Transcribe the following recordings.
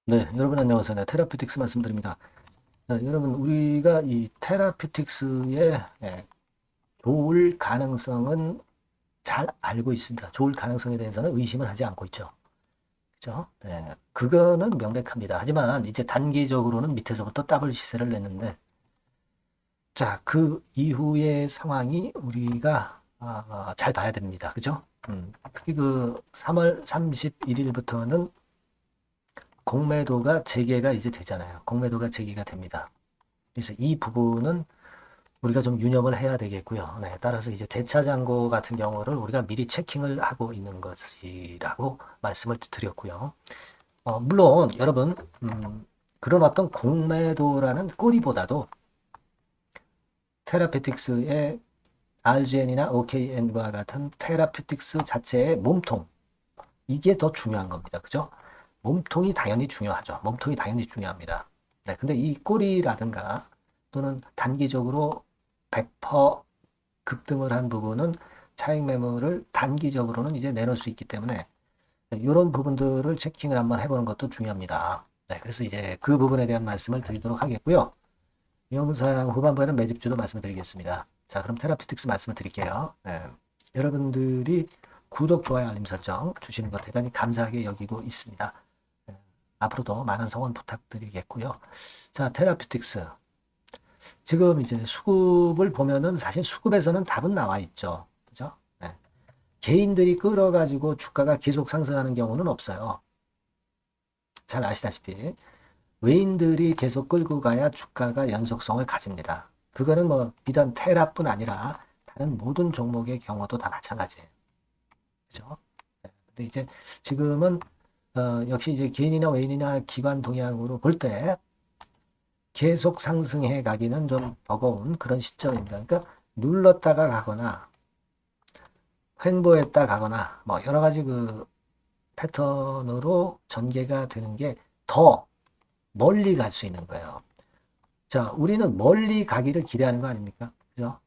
네, 여러분 안녕하세요. 네, 테라퓨틱스 말씀드립니다. 네, 여러분 우리가 이 테라퓨틱스의 좋을 가능성은 잘 알고 있습니다. 좋을 가능성에 대해서는 의심을 하지 않고 있죠. 그죠? 네, 그거는 명백합니다. 하지만 이제 단기적으로는 밑에서부터 더블 시세를 냈는데, 자, 그 이후의 상황이 우리가 잘 봐야 됩니다. 그죠? 특히 그 3월 31일부터는 공매도가 재개가 이제 되잖아요. 공매도가 재개가 됩니다. 그래서 이 부분은 우리가 좀 유념을 해야 되겠고요. 네, 따라서 이제 대차 잔고 같은 경우를 우리가 미리 체킹을 하고 있는 것이라고 말씀을 드렸고요. 물론 여러분 그런 어떤 공매도라는 꼬리보다도 테라페틱스의 RGN이나 OKN과 같은 테라페틱스 자체의 몸통, 이게 더 중요한 겁니다. 그죠? 몸통이 당연히 중요하죠. 몸통이 당연히 중요합니다. 네, 근데 이 꼬리라든가 또는 단기적으로 100% 급등을 한 부분은 차익 매물을 단기적으로는 이제 내놓을 수 있기 때문에 이런 부분들을 체킹을 한번 해보는 것도 중요합니다. 네, 그래서 이제 그 부분에 대한 말씀을 드리도록 하겠고요. 영상 후반부에는 매집주도 말씀을 드리겠습니다. 자, 그럼 테라피틱스 말씀을 드릴게요. 네, 여러분들이 구독, 좋아요, 알림 설정 주시는 것 대단히 감사하게 여기고 있습니다. 네, 앞으로도 많은 성원 부탁드리겠고요. 자, 테라피틱스. 지금 이제 수급을 보면은 사실 수급에서는 답은 나와 있죠. 그죠? 네. 개인들이 끌어가지고 주가가 계속 상승하는 경우는 없어요. 잘 아시다시피. 외인들이 계속 끌고 가야 주가가 연속성을 가집니다. 그거는 뭐 비단 테라뿐 아니라 다른 모든 종목의 경우도 다 마찬가지예요. 그죠? 네. 근데 이제 지금은 역시 이제 개인이나 외인이나 기관 동향으로 볼 때 계속 상승해 가기는 좀 버거운 그런 시점입니다. 그러니까 눌렀다가 가거나 횡보했다 가거나 뭐 여러 가지 그 패턴으로 전개가 되는 게 더 멀리 갈 수 있는 거예요. 자, 우리는 멀리 가기를 기대하는 거 아닙니까? 그죠?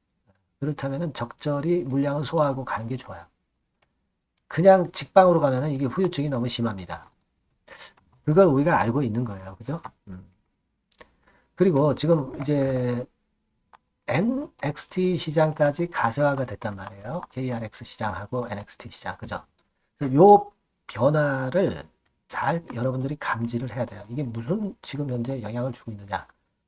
그렇다면 적절히 물량을 소화하고 가는 게 좋아요. 그냥 직방으로 가면 이게 후유증이 너무 심합니다. 그걸 우리가 알고 있는 거예요. 그죠? 그리고 지금 이제 NXT 시장까지 가세화가 됐단 말이에요. KRX 시장하고 NXT 시장. 그죠? 그래서 요 변화를 잘 여러분들이 감지를 해야 돼요. 이게 무슨 지금 현재 영향을 주고 있느냐.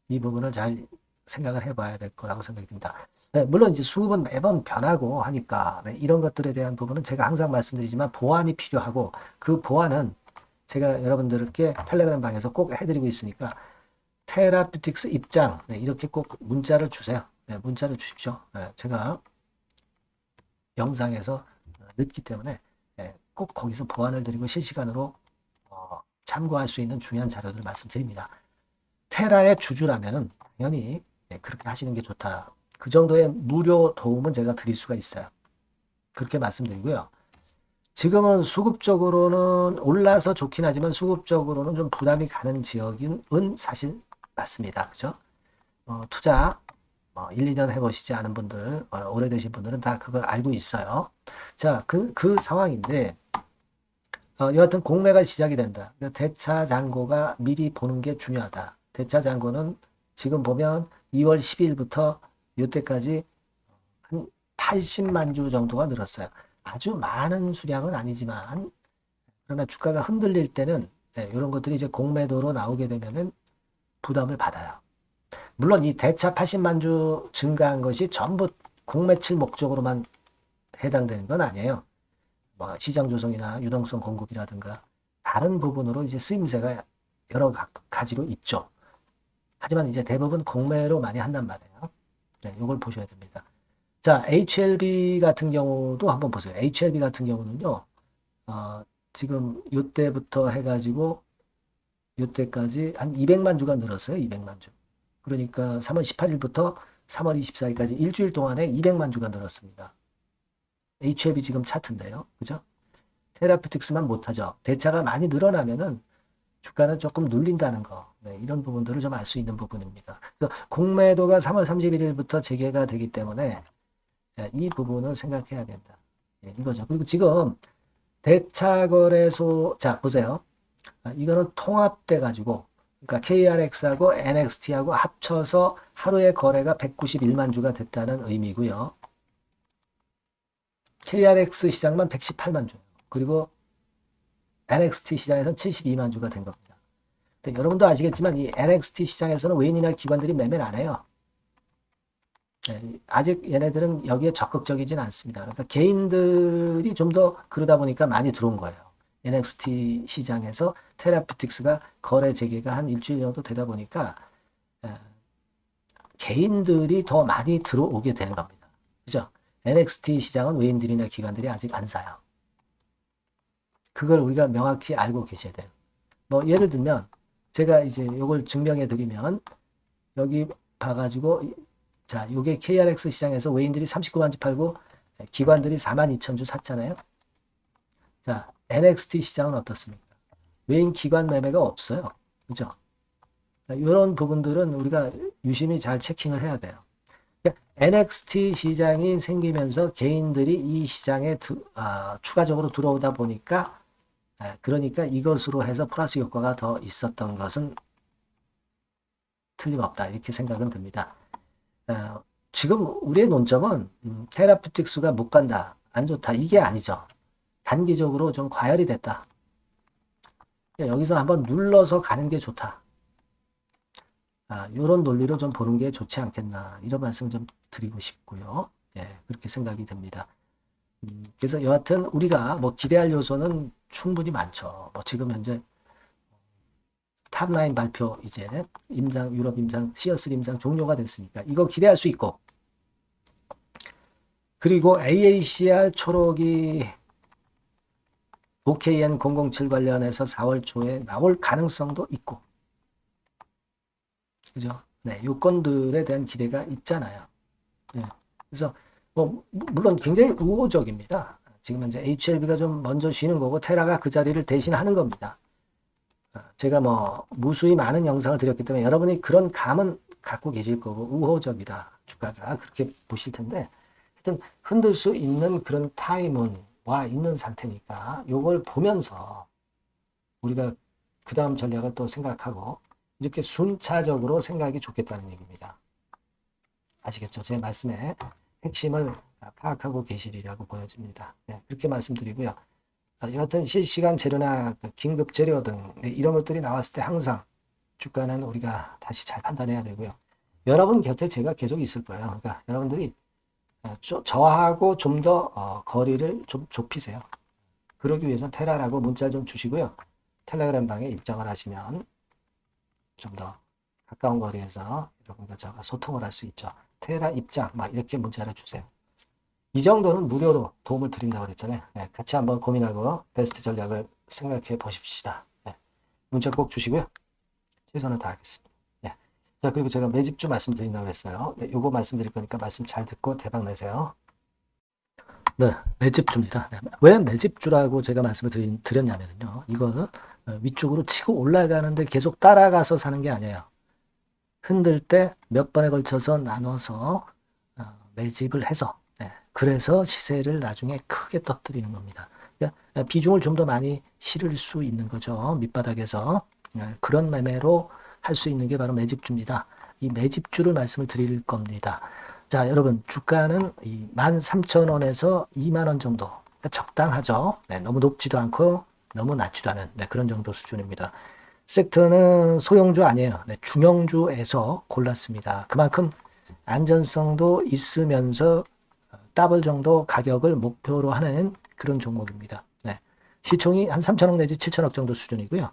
이 부분을 잘 생각을 해봐야 될 거라고 생각이 듭니다. 네, 물론 이제 수급은 매번 변하고 하니까 네, 이런 것들에 대한 부분은 제가 항상 말씀드리지만 보완이 필요하고 그 보완은 제가 여러분들께 텔레그램 방에서 꼭 해드리고 있으니까 테라피틱스 입장 네, 이렇게 꼭 문자를 주세요. 네, 문자를 주십시오. 네, 제가 영상에서 늦기 때문에 꼭 거기서 보완을 드리고 실시간으로 참고할 수 있는 중요한 자료들을 말씀드립니다. 테라의 주주라면은 당연히 그렇게 하시는 게 좋다. 그 정도의 무료 도움은 제가 드릴 수가 있어요. 그렇게 말씀드리고요. 지금은 수급적으로는 올라서 좋긴 하지만 수급적으로는 좀 부담이 가는 지역인 사실 맞습니다. 그죠? 투자 1, 2년 해보시지 않은 분들, 오래되신 분들은 다 그걸 알고 있어요. 자, 그 상황인데, 여하튼 공매가 시작이 된다. 그러니까 대차 잔고가 미리 보는 게 중요하다. 대차 잔고는 지금 보면 2월 12일부터 이때까지 한 80만 주 정도가 늘었어요. 아주 많은 수량은 아니지만, 그러나 주가가 흔들릴 때는 이런 것들이 이제 공매도로 나오게 되면은 부담을 받아요. 물론 이 대차 80만 주 증가한 것이 전부 공매칠 목적으로만 해당되는 건 아니에요. 뭐 시장 조성이나 유동성 공급이라든가 다른 부분으로 이제 쓰임새가 여러 가지로 있죠. 하지만 이제 대부분 공매로 많이 한단 말이에요. 네, 이걸 보셔야 됩니다. 자, HLB 같은 경우도 한번 보세요. HLB 같은 경우는요, 지금 요때부터 해가지고 요때까지 한 200만 주가 늘었어요. 200만 주. 그러니까 3월 18일부터 3월 24일까지 일주일 동안에 200만 주가 늘었습니다. HLB 지금 차트인데요. 그죠? 테라피틱스만 못하죠. 대차가 많이 늘어나면은 주가는 조금 눌린다는 거. 네, 이런 부분들을 좀 알 수 있는 부분입니다. 그래서 공매도가 3월 31일부터 재개가 되기 때문에 이 부분을 생각해야 된다. 네, 이거죠. 그리고 지금 대차 거래소, 자, 보세요. 이거는 통합돼 가지고 그러니까 KRX하고 NXT하고 합쳐서 하루의 거래가 191만 주가 됐다는 의미고요. KRX 시장만 118만 주, 그리고 NXT 시장에서는 72만 주가 된 겁니다. 근데 여러분도 아시겠지만 이 NXT 시장에서는 외인이나 기관들이 매매를 안 해요. 네, 아직 얘네들은 여기에 적극적이진 않습니다. 그러니까 개인들이 좀 더 그러다 보니까 많이 들어온 거예요. NXT 시장에서 테라퓨틱스가 거래 재개가 한 일주일 정도 되다 보니까 개인들이 더 많이 들어오게 되는 겁니다. 그죠? NXT 시장은 외인들이나 기관들이 아직 안 사요. 그걸 우리가 명확히 알고 계셔야 돼요. 뭐 예를 들면 제가 이제 이걸 증명해 드리면 여기 봐가지고 자, 요게 KRX 시장에서 외인들이 39만 주 팔고 기관들이 4만 2천 주 샀잖아요. 자, NXT 시장은 어떻습니까? 외인 기관 매매가 없어요. 그죠? 이런 부분들은 우리가 유심히 잘 체킹을 해야 돼요. 그러니까 NXT 시장이 생기면서 개인들이 이 시장에 추가적으로 들어오다 보니까 그러니까 이것으로 해서 플러스 효과가 더 있었던 것은 틀림없다. 이렇게 생각은 듭니다. 지금 우리의 논점은 테라퓨틱스가 못 간다, 안 좋다, 이게 아니죠. 단기적으로 좀 과열이 됐다. 여기서 한번 눌러서 가는 게 좋다. 이런 논리로 좀 보는 게 좋지 않겠나, 이런 말씀 좀 드리고 싶고요. 예, 그렇게 생각이 됩니다. 그래서 여하튼 우리가 뭐 기대할 요소는 충분히 많죠. 뭐 지금 현재 탑라인 발표 이제 유럽 임상, 시어스 임상 종료가 됐으니까 이거 기대할 수 있고, 그리고 AACR 초록이 OKN 007 관련해서 4월 초에 나올 가능성도 있고, 그죠? 네, 요건들에 대한 기대가 있잖아요. 네, 그래서 뭐 물론 굉장히 우호적입니다. 지금 현재 HLB가 좀 먼저 쉬는 거고 테라가 그 자리를 대신하는 겁니다. 제가 뭐 무수히 많은 영상을 드렸기 때문에 여러분이 그런 감은 갖고 계실 거고 우호적이다, 주가가, 그렇게 보실 텐데, 하여튼 흔들 수 있는 그런 타임은 와 있는 상태니까 요걸 보면서 우리가 그 다음 전략을 또 생각하고 이렇게 순차적으로 생각이 좋겠다는 얘기입니다. 아시겠죠? 제 말씀의 핵심을 파악하고 계시리라고 보여집니다. 네, 그렇게 말씀드리고요. 여하튼 실시간 재료나 긴급 재료 등 이런 것들이 나왔을 때 항상 주가는 우리가 다시 잘 판단해야 되고요. 여러분 곁에 제가 계속 있을 거예요. 그러니까 여러분들이 저하고 좀 더 거리를 좀 좁히세요. 그러기 위해서 테라라고 문자 좀 주시고요. 텔레그램 방에 입장을 하시면 좀 더 가까운 거리에서 여러분과 저가 소통을 할 수 있죠. 테라 입장 막 이렇게 문자를 주세요. 이 정도는 무료로 도움을 드린다고 그랬잖아요. 네, 같이 한번 고민하고 베스트 전략을 생각해 보십시다. 네, 문자 꼭 주시고요. 최선을 다하겠습니다. 네. 자, 그리고 제가 매집주 말씀드린다고 했어요. 네, 요거 말씀드릴 거니까 말씀 잘 듣고 대박 내세요. 네, 매집주입니다. 네, 왜 매집주라고 제가 말씀을 드렸냐면요. 이거는 위쪽으로 치고 올라가는데 계속 따라가서 사는 게 아니에요. 흔들 때 몇 번에 걸쳐서 나눠서 매집을 해서, 그래서 시세를 나중에 크게 터뜨리는 겁니다. 그러니까 비중을 좀 더 많이 실을 수 있는 거죠. 밑바닥에서. 그런 매매로 할 수 있는 게 바로 매집주입니다. 이 매집주를 말씀을 드릴 겁니다. 자, 여러분, 주가는 13,000원에서 2만원 정도. 그러니까 적당하죠. 네, 너무 높지도 않고 너무 낮지도 않은 그런 정도 수준입니다. 섹터는 소형주 아니에요. 네, 중형주에서 골랐습니다. 그만큼 안전성도 있으면서 더블 정도 가격을 목표로 하는 그런 종목입니다. 네, 시총이 한 3천억 내지 7천억 정도 수준이고요.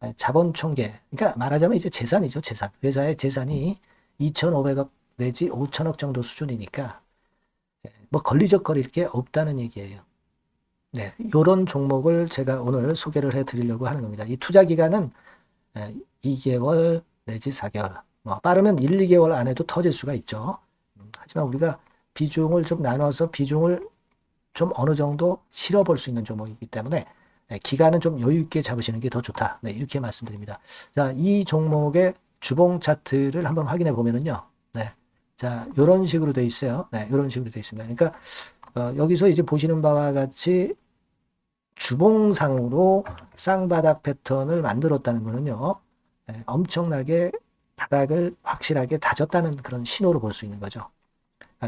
네, 자본 총계, 그러니까 말하자면 이제 재산이죠. 재산. 회사의 재산이 2,500억 내지 5천억 정도 수준이니까 뭐 걸리적거릴 게 없다는 얘기예요. 네, 이런 종목을 제가 오늘 소개를 해드리려고 하는 겁니다. 이 투자 기간은 2개월 내지 4개월, 뭐 빠르면 1, 2개월 안에도 터질 수가 있죠. 하지만 우리가 비중을 좀 나눠서 비중을 좀 어느 정도 실어볼 수 있는 종목이기 때문에 기간은 좀 여유 있게 잡으시는 게 더 좋다. 네, 이렇게 말씀드립니다. 자, 이 종목의 주봉 차트를 한번 확인해 보면은요. 네, 자, 이런 식으로 돼 있어요. 네, 이런 식으로 돼 있습니다. 그러니까 여기서 이제 보시는 바와 같이 주봉상으로 쌍바닥 패턴을 만들었다는 거는요, 엄청나게 바닥을 확실하게 다졌다는 그런 신호로 볼 수 있는 거죠.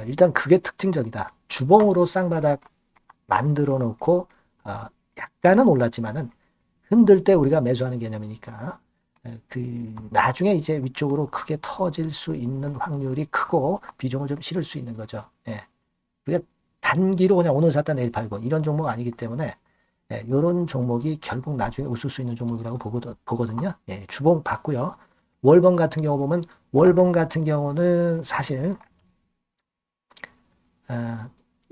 일단 그게 특징적이다. 주봉으로 쌍바닥 만들어 놓고 약간은 올랐지만은 흔들 때 우리가 매수하는 개념이니까 그 나중에 이제 위쪽으로 크게 터질 수 있는 확률이 크고 비중을 좀 실을 수 있는 거죠. 우리가 단기로 그냥 오늘 샀다 내일 팔고 이런 종목 아니기 때문에 이런 종목이 결국 나중에 웃을 수 있는 종목이라고 보거든요. 주봉 봤고요. 월봉 같은 경우 보면 월봉 같은 경우는 사실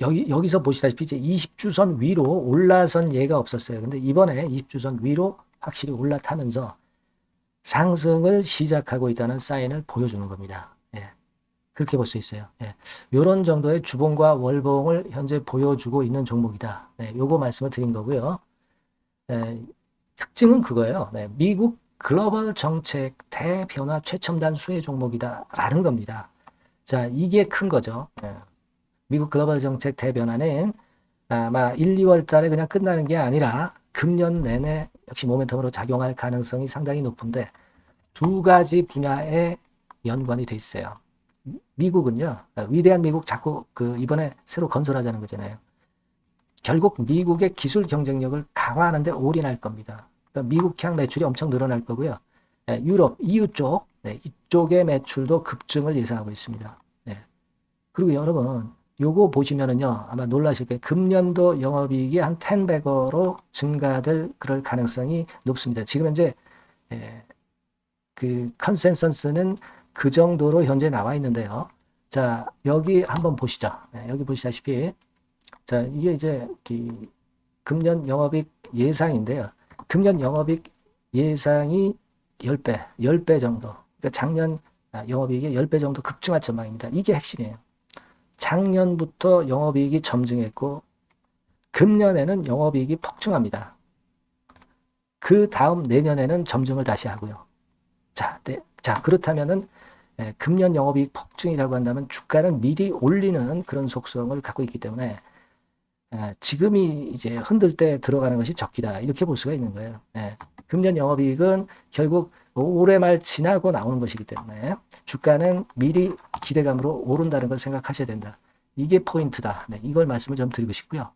여기서 보시다시피 이제 20주선 위로 올라선 예가 없었어요. 근데 이번에 20주선 위로 확실히 올라타면서 상승을 시작하고 있다는 사인을 보여주는 겁니다. 그렇게 볼 수 있어요. 이런 정도의 주봉과 월봉을 현재 보여주고 있는 종목이다. 요거 말씀을 드린 거고요. 특징은 그거예요. 미국 글로벌 정책 대변화 최첨단 수혜 종목이다 라는 겁니다. 자, 이게 큰 거죠. 미국 글로벌 정책 대변화는 아마 1, 2월 달에 그냥 끝나는 게 아니라 금년 내내 역시 모멘텀으로 작용할 가능성이 상당히 높은데 두 가지 분야에 연관이 돼 있어요. 미국은요, 위대한 미국 자꾸 이번에 새로 건설하자는 거잖아요. 결국 미국의 기술 경쟁력을 강화하는데 올인할 겁니다. 그러니까 미국향 매출이 엄청 늘어날 거고요. 유럽, EU 쪽, 이쪽의 매출도 급증을 예상하고 있습니다. 그리고 여러분, 요거 보시면은요, 아마 놀라실 거예요. 금년도 영업이익이 한 10배로 증가될 그럴 가능성이 높습니다. 지금 현재 그 컨센서스는 그 정도로 현재 나와 있는데요. 자, 여기 한번 보시죠. 여기 보시다시피 자, 이게 이제 금년 영업이익 예상인데요. 금년 영업이익 예상이 10배 정도. 그러니까 작년 영업이익이 10배 정도 급증할 전망입니다. 이게 핵심이에요. 작년부터 영업이익이 점증했고 금년에는 영업이익이 폭증합니다. 그 다음 내년에는 점증을 다시 하고요. 자, 그렇다면은 금년 영업이익 폭증이라고 한다면 주가는 미리 올리는 그런 속성을 갖고 있기 때문에 지금이 이제 흔들 때 들어가는 것이 적기다 이렇게 볼 수가 있는 거예요. 금년 영업이익은 결국 올해 말 지나고 나오는 것이기 때문에 주가는 미리 기대감으로 오른다는 걸 생각하셔야 된다. 이게 포인트다. 이걸 말씀을 좀 드리고 싶고요.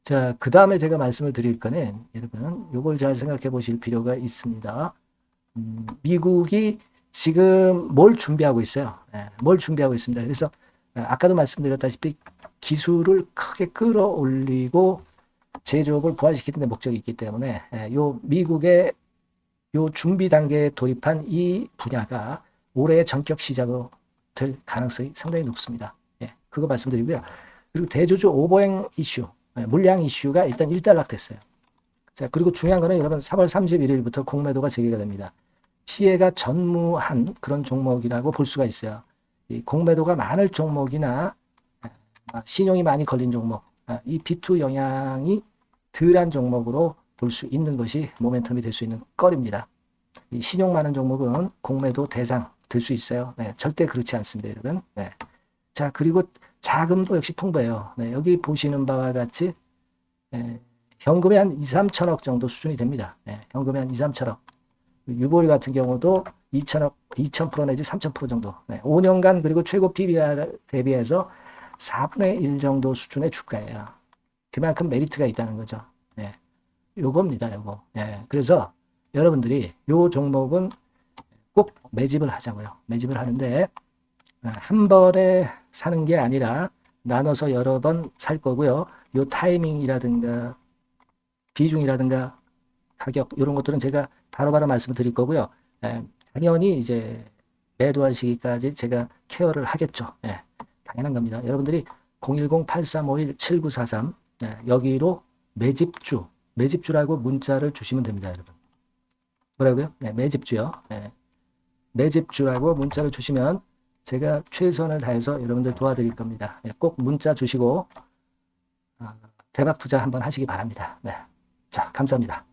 자, 그 다음에 제가 말씀을 드릴 거는 여러분 이걸 잘 생각해 보실 필요가 있습니다. 미국이 지금 뭘 준비하고 있어요. 뭘 준비하고 있습니다. 그래서 아까도 말씀드렸다시피 기술을 크게 끌어올리고 제조업을 부활시키는 데 목적이 있기 때문에 요 미국의 요 준비 단계에 돌입한 이 분야가 올해의 전격 시작으로 될 가능성이 상당히 높습니다. 그거 말씀드리고요. 그리고 대주주 오버행 이슈, 물량 이슈가 일단 일단락됐어요. 자, 그리고 중요한 거는 여러분 3월 31일부터 공매도가 재개가 됩니다. 피해가 전무한 그런 종목이라고 볼 수가 있어요. 이 공매도가 많을 종목이나 신용이 많이 걸린 종목, 이 B2 영향이 덜한 종목으로 볼 수 있는 것이 모멘텀이 될 수 있는 거리입니다. 이 신용 많은 종목은 공매도 대상 될 수 있어요. 절대 그렇지 않습니다, 여러분. 자, 그리고 자금도 역시 풍부해요. 여기 보시는 바와 같이 현금이 한 2, 3천억 정도 수준이 됩니다. 현금이 한 2, 3천억. 유보리 같은 경우도 2천억, 2,000% 내지 3,000% 정도. 5년간 그리고 최고 PBR 대비해서 4분의 1 정도 수준의 주가예요. 그만큼 메리트가 있다는 거죠. 요겁니다, 요거. 그래서 여러분들이 요 종목은 꼭 매집을 하자고요. 매집을 하는데 한 번에 사는 게 아니라 나눠서 여러 번 살 거고요. 요 타이밍이라든가 비중이라든가 가격 이런 것들은 제가 바로바로 말씀을 드릴 거고요. 당연히 이제 매도할 시기까지 제가 케어를 하겠죠. 당연한 겁니다. 여러분들이 010-8351-7943 여기로 매집주라고 문자를 주시면 됩니다, 여러분. 뭐라고요? 매집주요. 매집주라고 문자를 주시면 제가 최선을 다해서 여러분들 도와드릴 겁니다. 꼭 문자 주시고 대박 투자 한번 하시기 바랍니다. 자, 감사합니다.